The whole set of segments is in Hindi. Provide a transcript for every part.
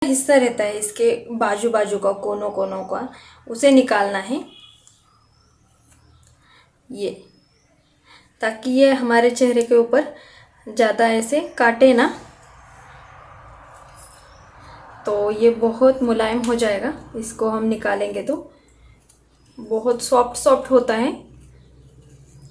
हिस्सा रहता है इसके बाजू बाजू का, कोनों कोनों का, उसे निकालना है ये, ताकि ये हमारे चेहरे के ऊपर ज़्यादा ऐसे काटे ना। तो ये बहुत मुलायम हो जाएगा, इसको हम निकालेंगे तो बहुत सॉफ्ट सॉफ्ट होता है।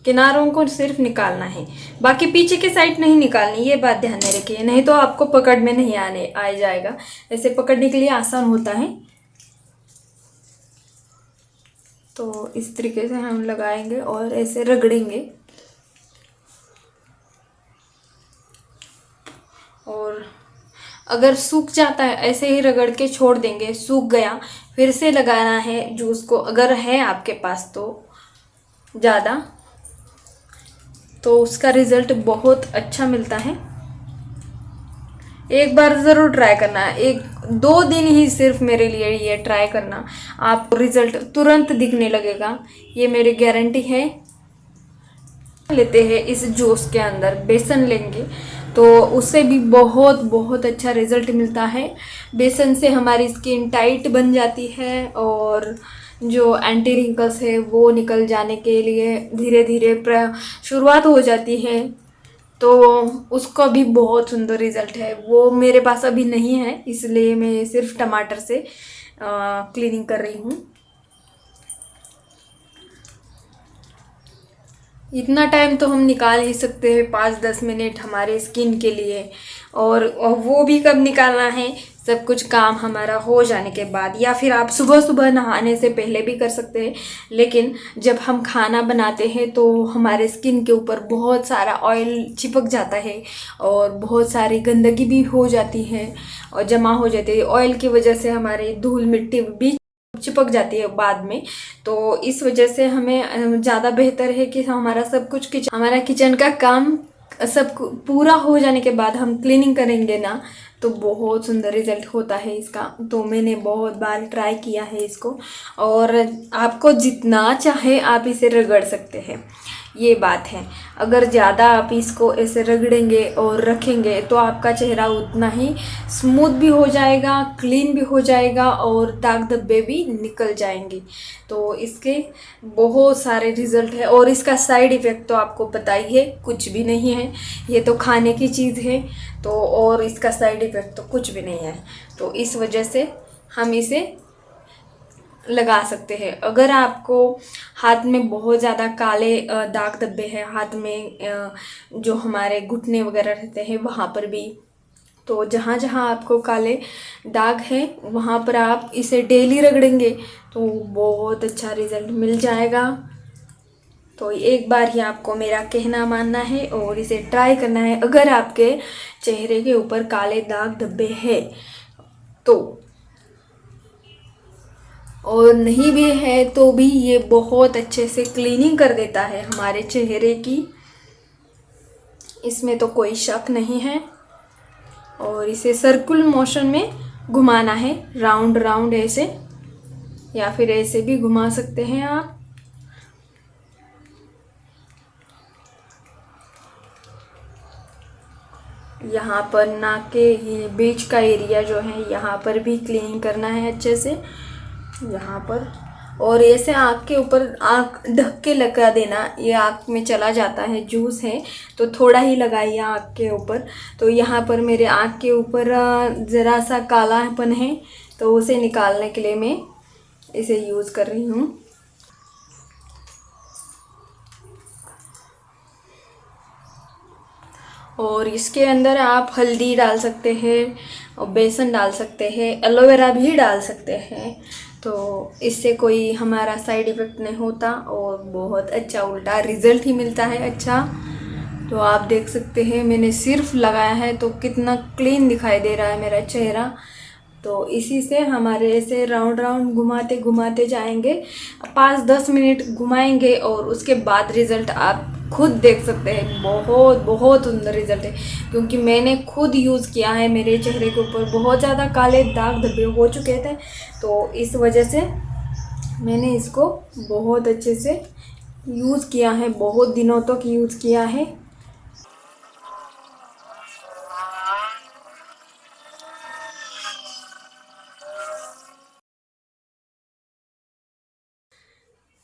किनारों को सिर्फ निकालना है, बाकी पीछे की साइड नहीं निकालनी, ये बात ध्यान में रखिए, नहीं तो आपको पकड़ में नहीं आ जाएगा। ऐसे पकड़ने के लिए आसान होता है। तो इस तरीके से हम लगाएंगे और ऐसे रगड़ेंगे। और अगर सूख जाता है, ऐसे ही रगड़ के छोड़ देंगे, सूख गया, फिर से लगाना है जूस को, अगर है आपके पास तो ज़्यादा, तो उसका रिज़ल्ट बहुत अच्छा मिलता है। एक बार ज़रूर ट्राई करना, 1-2 दिन ही सिर्फ मेरे लिए ये ट्राई करना, आपको रिज़ल्ट तुरंत दिखने लगेगा, ये मेरी गारंटी है। लेते हैं इस जूस के अंदर बेसन लेंगे तो उससे भी बहुत बहुत अच्छा रिज़ल्ट मिलता है। बेसन से हमारी स्किन टाइट बन जाती है और जो एंटी रिंकल्स है वो निकल जाने के लिए धीरे धीरे शुरुआत हो जाती है। तो उसका भी बहुत सुंदर रिज़ल्ट है। वो मेरे पास अभी नहीं है, इसलिए मैं सिर्फ टमाटर से क्लीनिंग कर रही हूँ। इतना टाइम तो हम निकाल ही सकते हैं, 5-10 मिनट हमारे स्किन के लिए। और वो भी कब निकालना है, सब कुछ काम हमारा हो जाने के बाद, या फिर आप सुबह सुबह नहाने से पहले भी कर सकते हैं। लेकिन जब हम खाना बनाते हैं तो हमारे स्किन के ऊपर बहुत सारा ऑयल चिपक जाता है और बहुत सारी गंदगी भी हो जाती है और जमा हो जाती है। ऑयल की वजह से हमारे धूल मिट्टी भी चिपक जाती है बाद में। तो इस वजह से हमें ज़्यादा बेहतर है कि हमारा सब कुछ हमारा किचन का काम सब पूरा हो जाने के बाद हम क्लीनिंग करेंगे ना, तो बहुत सुंदर रिजल्ट होता है इसका। तो मैंने बहुत बार ट्राई किया है इसको, और आपको जितना चाहे आप इसे रगड़ सकते हैं, ये बात है। अगर ज़्यादा आप इसको ऐसे रगड़ेंगे और रखेंगे तो आपका चेहरा उतना ही स्मूथ भी हो जाएगा, क्लीन भी हो जाएगा और दाग धब्बे भी निकल जाएंगे। तो इसके बहुत सारे रिज़ल्ट है। और इसका साइड इफ़ेक्ट तो आपको पता ही है, कुछ भी नहीं है, ये तो खाने की चीज़ है। तो और इसका साइड इफ़ेक्ट तो कुछ भी नहीं है। तो इस वजह से हम इसे लगा सकते हैं। अगर आपको हाथ में बहुत ज़्यादा काले दाग धब्बे हैं, हाथ में जो हमारे घुटने वगैरह रहते हैं वहाँ पर भी, तो जहाँ जहाँ आपको काले दाग हैं वहाँ पर आप इसे डेली रगड़ेंगे तो बहुत अच्छा रिज़ल्ट मिल जाएगा। तो एक बार ही आपको मेरा कहना मानना है और इसे ट्राई करना है। अगर आपके चेहरे के ऊपर काले दाग धब्बे हैं तो, और नहीं भी है तो भी ये बहुत अच्छे से क्लीनिंग कर देता है हमारे चेहरे की, इसमें तो कोई शक नहीं है। और इसे सर्कुलर मोशन में घुमाना है, राउंड राउंड ऐसे, या फिर ऐसे भी घुमा सकते हैं आप। यहाँ पर नाक के बीच का एरिया जो है यहाँ पर भी क्लीन करना है अच्छे से, यहाँ पर। और ऐसे आँख के ऊपर आँख ढक के लगा देना, ये आँख में चला जाता है, जूस है तो थोड़ा ही लगाइए आँख के ऊपर। तो यहाँ पर मेरे आँख के ऊपर ज़रा सा कालापन है, तो उसे निकालने के लिए मैं इसे यूज़ कर रही हूँ। और इसके अंदर आप हल्दी डाल सकते हैं और बेसन डाल सकते हैं, एलोवेरा भी डाल सकते हैं। तो इससे कोई हमारा साइड इफ़ेक्ट नहीं होता और बहुत अच्छा उल्टा रिज़ल्ट ही मिलता है अच्छा। तो आप देख सकते हैं मैंने सिर्फ लगाया है तो कितना क्लीन दिखाई दे रहा है मेरा चेहरा। तो इसी से हमारे ऐसे राउंड राउंड घुमाते घुमाते जाएंगे, 5-10 मिनट घुमाएंगे और उसके बाद रिज़ल्ट आप खुद देख सकते हैं। बहुत बहुत सुंदर रिज़ल्ट है, क्योंकि मैंने खुद यूज़ किया है। मेरे चेहरे के ऊपर बहुत ज़्यादा काले दाग धब्बे हो चुके थे, तो इस वजह से मैंने इसको बहुत अच्छे से यूज़ किया है, बहुत दिनों तक यूज़ किया है।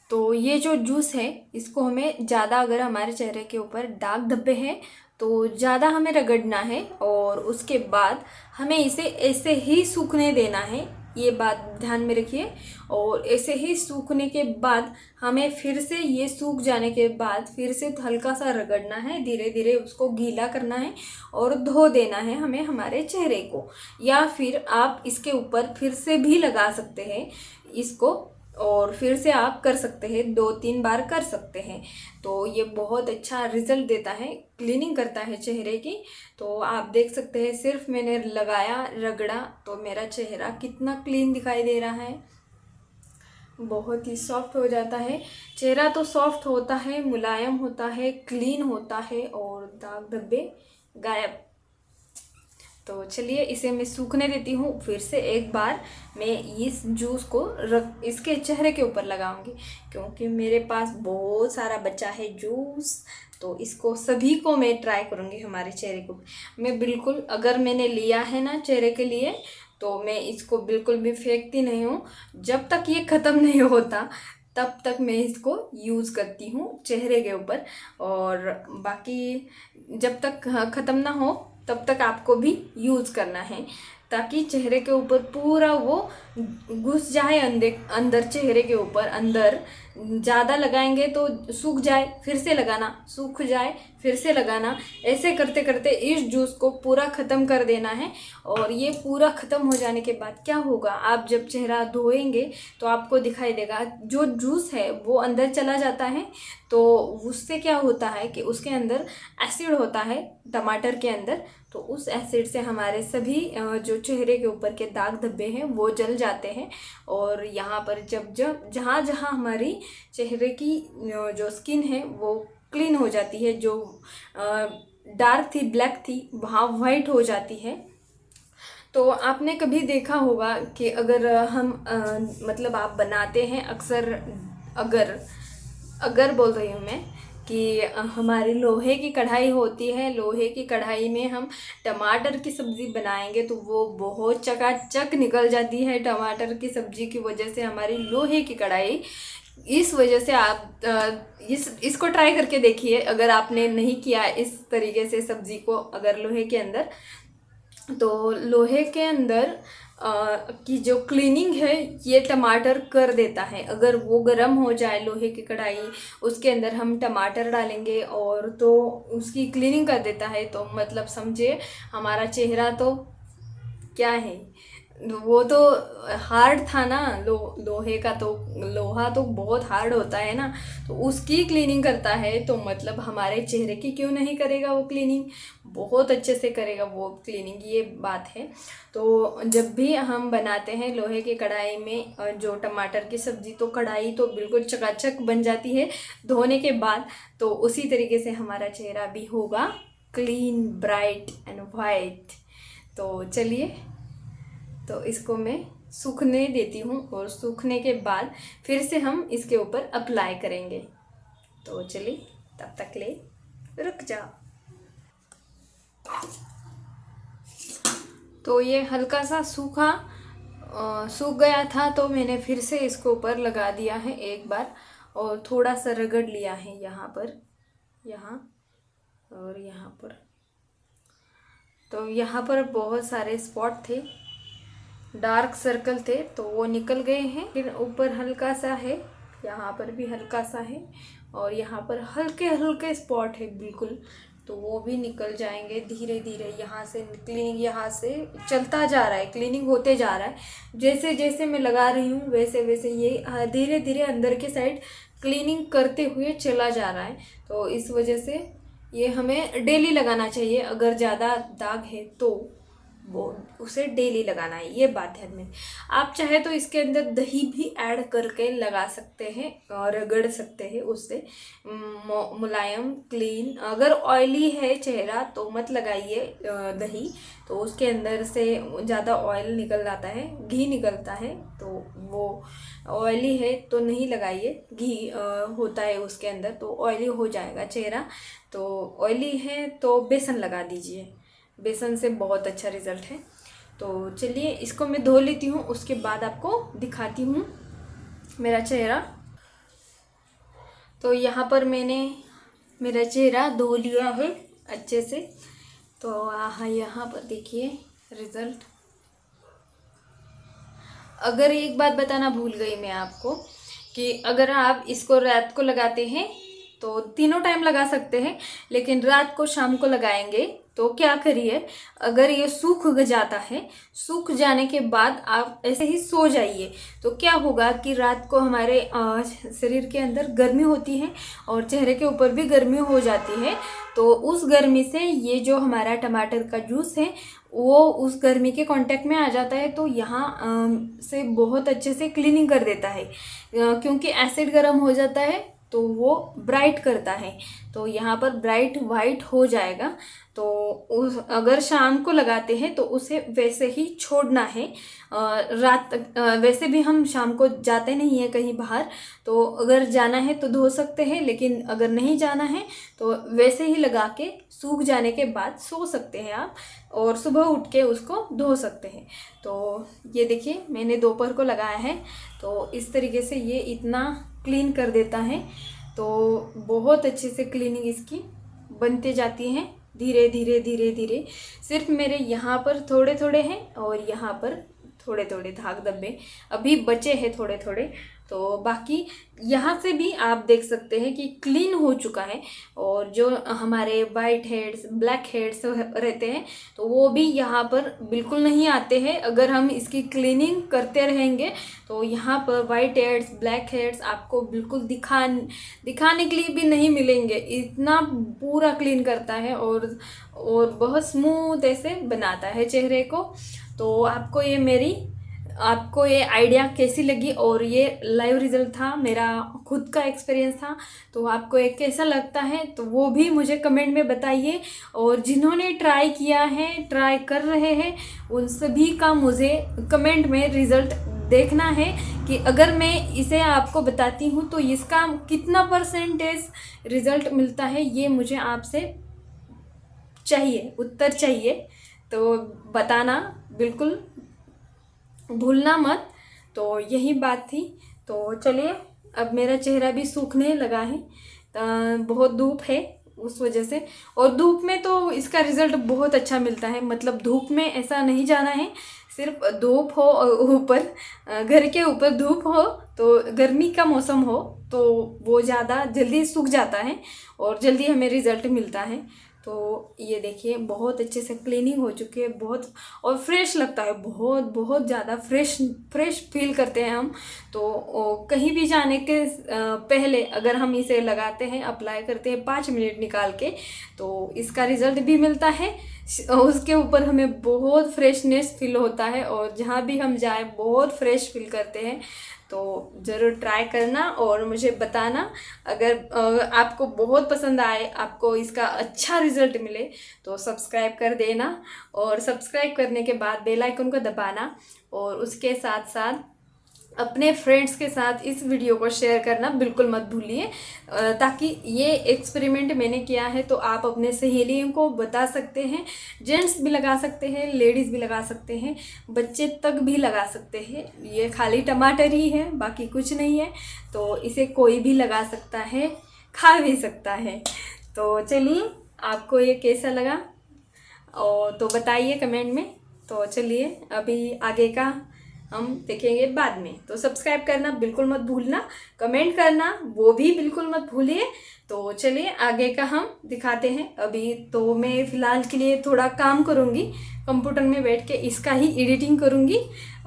तो ये जो जूस है इसको हमें ज़्यादा, अगर हमारे चेहरे के ऊपर दाग धब्बे हैं तो ज़्यादा हमें रगड़ना है और उसके बाद हमें इसे ऐसे ही सूखने देना है, ये बात ध्यान में रखिए। और ऐसे ही सूखने के बाद हमें फिर से, ये सूख जाने के बाद फिर से हल्का सा रगड़ना है, धीरे धीरे उसको गीला करना है और धो देना है हमें हमारे चेहरे को। या फिर आप इसके ऊपर फिर से भी लगा सकते हैं इसको, और फिर से आप कर सकते हैं, 2-3 बार कर सकते हैं। तो ये बहुत अच्छा रिजल्ट देता है, क्लीनिंग करता है चेहरे की। तो आप देख सकते हैं, सिर्फ मैंने लगाया, रगड़ा तो मेरा चेहरा कितना क्लीन दिखाई दे रहा है, बहुत ही सॉफ्ट हो जाता है चेहरा। तो सॉफ्ट होता है, मुलायम होता है, क्लीन होता है और दाग धब्बे गायब। तो चलिए इसे मैं सूखने देती हूँ। फिर से एक बार मैं इस जूस को इसके चेहरे के ऊपर लगाऊंगी, क्योंकि मेरे पास बहुत सारा बचा है जूस। तो इसको सभी को मैं ट्राई करूँगी हमारे चेहरे को। मैं बिल्कुल, अगर मैंने लिया है ना चेहरे के लिए, तो मैं इसको बिल्कुल भी फेंकती नहीं हूँ। जब तक ये ख़त्म नहीं होता तब तक मैं इसको यूज़ करती हूँ चेहरे के ऊपर। और बाकी जब तक ख़त्म ना हो तब तक आपको भी यूज़ करना है, ताकि चेहरे के ऊपर पूरा वो घुस जाए अंदर अंदर, चेहरे के ऊपर अंदर। ज़्यादा लगाएंगे तो सूख जाए, फिर से लगाना, सूख जाए, फिर से लगाना। ऐसे करते करते इस जूस को पूरा ख़त्म कर देना है। और ये पूरा ख़त्म हो जाने के बाद क्या होगा, आप जब चेहरा धोएंगे तो आपको दिखाई देगा जो जूस है वो अंदर चला जाता है। तो उससे क्या होता है कि उसके अंदर एसिड होता है, टमाटर के अंदर। तो उस एसिड से हमारे सभी जो चेहरे के ऊपर के दाग धब्बे हैं वो जल जाते हैं। और यहाँ पर जब जब जहाँ जहाँ हमारी चेहरे की जो स्किन है वो क्लीन हो जाती है, जो डार्क थी, ब्लैक थी, वहाँ वाइट हो जाती है। तो आपने कभी देखा होगा कि अगर हम मतलब आप बनाते हैं अक्सर, अगर अगर बोल रही हूँ मैं कि हमारी लोहे की कढ़ाई होती है, लोहे की कढ़ाई में हम टमाटर की सब्ज़ी बनाएंगे तो वो बहुत चकाचक निकल जाती है टमाटर की सब्ज़ी की वजह से, हमारी लोहे की कढ़ाई। इस वजह से आप इसको ट्राई करके देखिए, अगर आपने नहीं किया इस तरीके से सब्ज़ी को, अगर लोहे के अंदर, तो लोहे के अंदर की जो क्लीनिंग है ये टमाटर कर देता है। अगर वो गर्म हो जाए लोहे की कढ़ाई, उसके अंदर हम टमाटर डालेंगे और तो उसकी क्लीनिंग कर देता है। तो मतलब समझिए हमारा चेहरा तो क्या है, वो तो हार्ड था ना, लोहे का तो, लोहा तो बहुत हार्ड होता है ना, तो उसकी क्लीनिंग करता है। तो मतलब हमारे चेहरे की क्यों नहीं करेगा वो क्लीनिंग, बहुत अच्छे से करेगा वो क्लीनिंग, ये बात है। तो जब भी हम बनाते हैं लोहे की कढ़ाई में जो टमाटर की सब्ज़ी, तो कढ़ाई तो बिल्कुल चकाचक बन जाती है धोने के बाद। तो उसी तरीके से हमारा चेहरा भी होगा क्लीन, ब्राइट एंड वाइट। तो चलिए, तो इसको मैं सूखने देती हूँ और सूखने के बाद फिर से हम इसके ऊपर अप्लाई करेंगे। तो चलिए, तब तक ले रुक जाओ। तो ये हल्का सा सूख गया था, तो मैंने फिर से इसको ऊपर लगा दिया है एक बार और थोड़ा सा रगड़ लिया है यहाँ पर, यहाँ और यहाँ पर। तो यहाँ पर बहुत सारे स्पॉट थे, डार्क सर्कल थे, तो वो निकल गए हैं। फिर ऊपर हल्का सा है, यहाँ पर भी हल्का सा है और यहाँ पर हल्के हल्के स्पॉट है बिल्कुल, तो वो भी निकल जाएंगे धीरे धीरे। यहाँ से क्लीनिंग, यहाँ से चलता जा रहा है, क्लीनिंग होते जा रहा है। जैसे जैसे मैं लगा रही हूँ वैसे वैसे ये धीरे धीरे अंदर के साइड क्लीनिंग करते हुए चला जा रहा है। तो इस वजह से ये हमें डेली लगाना चाहिए। अगर ज़्यादा दाग है तो वो उसे डेली लगाना है, ये बात ध्यान में। आप चाहे तो इसके अंदर दही भी ऐड करके लगा सकते हैं और रगड़ सकते हैं, उससे मुलायम, क्लीन। अगर ऑयली है चेहरा तो मत लगाइए दही, तो उसके अंदर से ज़्यादा ऑयल निकल जाता है, घी निकलता है, तो वो ऑयली है तो नहीं लगाइए। घी होता है उसके अंदर तो ऑयली हो जाएगा चेहरा। तो ऑयली है तो बेसन लगा दीजिए, बेसन से बहुत अच्छा रिज़ल्ट है। तो चलिए इसको मैं धो लेती हूँ, उसके बाद आपको दिखाती हूँ मेरा चेहरा। तो यहाँ पर मैंने मेरा चेहरा धो लिया है अच्छे से। तो यहाँ पर देखिए रिज़ल्ट। अगर एक बात बताना भूल गई मैं आपको कि अगर आप इसको रात को लगाते हैं तो तीनों टाइम लगा सकते हैं, लेकिन रात को शाम को लगाएंगे तो क्या करिए, अगर ये सूख जाता है, सूख जाने के बाद आप ऐसे ही सो जाइए तो क्या होगा कि रात को हमारे शरीर के अंदर गर्मी होती है और चेहरे के ऊपर भी गर्मी हो जाती है। तो उस गर्मी से ये जो हमारा टमाटर का जूस है वो उस गर्मी के कांटेक्ट में आ जाता है, तो यहाँ से बहुत अच्छे से क्लीनिंग कर देता है। क्योंकि एसिड गर्म हो जाता है तो वो ब्राइट करता है, तो यहाँ पर ब्राइट वाइट हो जाएगा। तो उस अगर शाम को लगाते हैं तो उसे वैसे ही छोड़ना है। रात वैसे भी हम शाम को जाते नहीं हैं कहीं बाहर, तो अगर जाना है तो धो सकते हैं, लेकिन अगर नहीं जाना है तो वैसे ही लगा के सूख जाने के बाद सो सकते हैं आप, और सुबह उठ के उसको धो सकते हैं। तो ये देखिए मैंने दोपहर को लगाया है, तो इस तरीके से ये इतना क्लीन कर देता है। तो बहुत अच्छे से क्लीनिंग इसकी बनते जाती है धीरे धीरे धीरे धीरे। सिर्फ मेरे यहाँ पर थोड़े थोड़े हैं और यहाँ पर थोड़े थोड़े दाग धब्बे अभी बचे हैं थोड़े थोड़े, तो बाकी यहाँ से भी आप देख सकते हैं कि क्लीन हो चुका है। और जो हमारे वाइट हेड्स ब्लैक हेड्स रहते हैं तो वो भी यहाँ पर बिल्कुल नहीं आते हैं। अगर हम इसकी क्लीनिंग करते रहेंगे तो यहाँ पर वाइट हेड्स ब्लैक हेड्स आपको बिल्कुल दिखाने के लिए भी नहीं मिलेंगे। इतना पूरा क्लीन करता है और बहुत स्मूथ ऐसे बनाता है चेहरे को। तो आपको ये आइडिया कैसी लगी, और ये लाइव रिज़ल्ट था, मेरा खुद का एक्सपीरियंस था, तो आपको ये कैसा लगता है तो वो भी मुझे कमेंट में बताइए। और जिन्होंने ट्राई किया है, ट्राई कर रहे हैं, उन सभी का मुझे कमेंट में रिज़ल्ट देखना है कि अगर मैं इसे आपको बताती हूँ तो इसका कितना परसेंटेज रिज़ल्ट मिलता है, ये मुझे आपसे चाहिए, उत्तर चाहिए। तो बताना बिल्कुल भूलना मत। तो यही बात थी। तो चलिए, अब मेरा चेहरा भी सूखने लगा है, बहुत धूप है उस वजह से, और धूप में तो इसका रिज़ल्ट बहुत अच्छा मिलता है। मतलब धूप में ऐसा नहीं जाना है, सिर्फ धूप हो और ऊपर घर के ऊपर धूप हो, तो गर्मी का मौसम हो तो वो ज़्यादा जल्दी सूख जाता है और जल्दी हमें रिज़ल्ट मिलता है। तो ये देखिए बहुत अच्छे से क्लीनिंग हो चुकी है, बहुत, और फ्रेश लगता है, बहुत ज़्यादा फ्रेश फील करते हैं हम। तो कहीं भी जाने के पहले अगर हम इसे लगाते हैं, अप्लाई करते हैं 5 मिनट निकाल के, तो इसका रिज़ल्ट भी मिलता है। उसके ऊपर हमें बहुत फ्रेशनेस फील होता है और जहाँ भी हम जाए बहुत फ्रेश फील करते हैं। तो ज़रूर ट्राई करना और मुझे बताना। अगर आपको बहुत पसंद आए, आपको इसका अच्छा रिज़ल्ट मिले तो सब्सक्राइब कर देना, और सब्सक्राइब करने के बाद बेल आइकन को दबाना, और उसके साथ साथ अपने फ्रेंड्स के साथ इस वीडियो को शेयर करना बिल्कुल मत भूलिए, ताकि ये एक्सपेरिमेंट मैंने किया है तो आप अपने सहेलियों को बता सकते हैं। जेंट्स भी लगा सकते हैं, लेडीज़ भी लगा सकते हैं, बच्चे तक भी लगा सकते हैं। ये खाली टमाटर ही है, बाकी कुछ नहीं है, तो इसे कोई भी लगा सकता है, खा भी सकता है। तो चलिए, आपको ये कैसा लगा और तो बताइए कमेंट में। तो चलिए, अभी आगे का हम देखेंगे बाद में। तो सब्सक्राइब करना बिल्कुल मत भूलना, कमेंट करना वो भी बिल्कुल मत भूलिए। तो चलिए आगे का हम दिखाते हैं। अभी तो मैं फ़िलहाल के लिए थोड़ा काम करूँगी, कंप्यूटर में बैठ के इसका ही एडिटिंग करूँगी,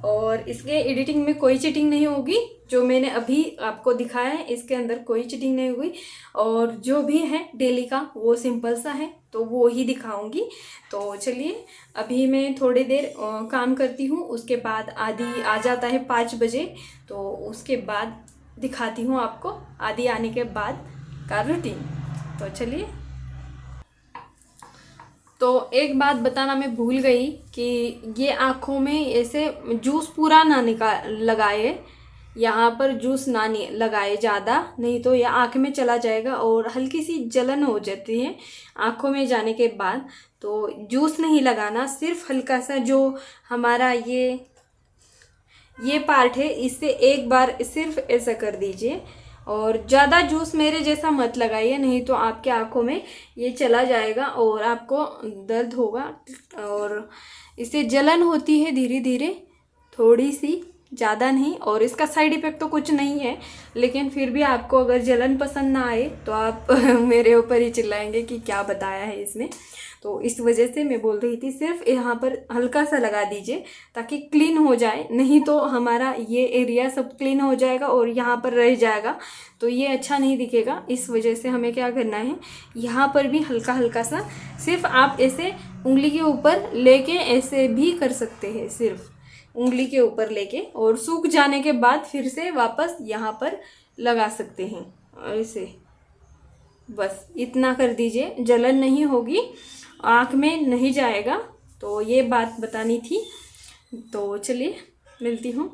और इसके एडिटिंग में कोई चीटिंग नहीं होगी। जो मैंने अभी आपको दिखाया है इसके अंदर कोई चीटिंग नहीं हुई, और जो भी है डेली का वो सिंपल सा है, तो वो ही दिखाऊंगी। तो चलिए, अभी मैं थोड़ी देर काम करती हूँ, उसके बाद आदि आ जाता है 5 बजे, तो उसके बाद दिखाती हूँ आपको आदि आने के बाद का रूटीन। तो चलिए, तो एक बात बताना मैं भूल गई कि ये आँखों में ऐसे जूस पूरा ना लगाए, यहाँ पर जूस ना लगाए ज़्यादा, नहीं तो ये आँख में चला जाएगा और हल्की सी जलन हो जाती है आँखों में जाने के बाद। तो जूस नहीं लगाना, सिर्फ हल्का सा जो हमारा ये पार्ट है इससे एक बार सिर्फ ऐसा कर दीजिए, और ज़्यादा जूस मेरे जैसा मत लगाइए, नहीं तो आपके आँखों में ये चला जाएगा और आपको दर्द होगा और इससे जलन होती है धीरे धीरे, थोड़ी सी, ज़्यादा नहीं। और इसका साइड इफ़ेक्ट तो कुछ नहीं है, लेकिन फिर भी आपको अगर जलन पसंद ना आए तो आप मेरे ऊपर ही चिल्लाएंगे कि क्या बताया है इसने। तो इस वजह से मैं बोल रही थी सिर्फ यहाँ पर हल्का सा लगा दीजिए ताकि क्लीन हो जाए, नहीं तो हमारा ये एरिया सब क्लीन हो जाएगा और यहाँ पर रह जाएगा तो ये अच्छा नहीं दिखेगा। इस वजह से हमें क्या करना है, यहाँ पर भी हल्का हल्का सा, सिर्फ आप ऐसे उंगली के ऊपर लेके ऐसे भी कर सकते हैं, सिर्फ उंगली के ऊपर लेके, और सूख जाने के बाद फिर से वापस यहाँ पर लगा सकते हैं ऐसे। बस इतना कर दीजिए, जलन नहीं होगी, आँख में नहीं जाएगा। तो ये बात बतानी थी। तो चलिए मिलती हूँ।